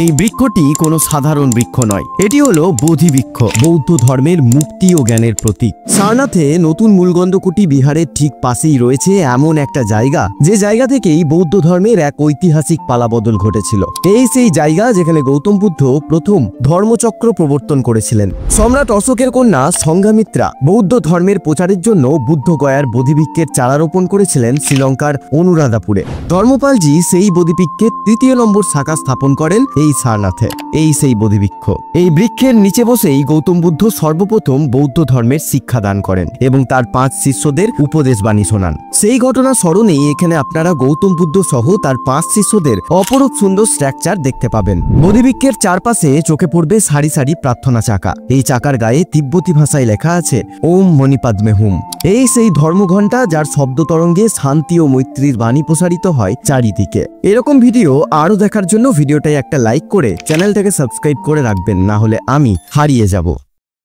এই বৃক্ষটি কোনো সাধারণ বৃক্ষ নয়, এটি হলো বোধি বৃক্ষ, বৌদ্ধ ধর্মের মুক্তি ও জ্ঞানের প্রতীক। সারনাথে নতুন মূলগন্ধকুটি বিহারের ঠিক পাশেই রয়েছে এমন একটা জায়গা, যে জায়গা থেকেই বৌদ্ধ ধর্মের এক ঐতিহাসিক পালাবদল ঘটেছিল। এই সেই জায়গা যেখানে গৌতম বুদ্ধ প্রথম ধর্মচক্র প্রবর্তন করেছিলেন। সম্রাট অশোকের কন্যা সংঘামিত্রা বৌদ্ধ ধর্মের প্রচারের জন্য বুদ্ধগয়ার বোধিবৃক্ষের চারা রোপণ করেছিলেন শ্রীলঙ্কার অনুরাধাপুরে। ধর্মপালজি সেই বোধিবৃক্ষের ৩য় নম্বর শাখা স্থাপন করেন এই সারনাথে। এই সেই বোধিবৃক্ষ। এই বৃক্ষের নিচে বসেই গৌতম বুদ্ধ সর্বপ্রথম বৌদ্ধ ধর্মের শিক্ষা দান করেন এবং তার 5 শিষ্যদের উপদেশ বাণী শোনান। সেই ঘটনা স্মরণেই এখানে আপনারা গৌতম বুদ্ধ সহ তার 5 শিষ্যদের অপরূপ সুন্দর স্ট্রাকচার দেখতে পাবেন। বোধিবৃক্ষের চারপাশে চোখে পড়বে সারি সারি প্রার্থনা চাকা। এই চাকার গায়ে তিব্বতী ভাষায় লেখা আছে ওম মণি পাদ্মে হুম। এই সেই ধর্মঘণ্টা যার শব্দ তরঙ্গে শান্তি ও মৈত্রীর বাণী প্রসারিত হয় চারিদিকে। এরকম ভিডিও আরো দেখার জন্য ভিডিওটায় একটা লাইক করে চ্যানেলটাকে সাবস্ক্রাইব করে রাখবেন, না হলে আমি হারিয়ে যাব।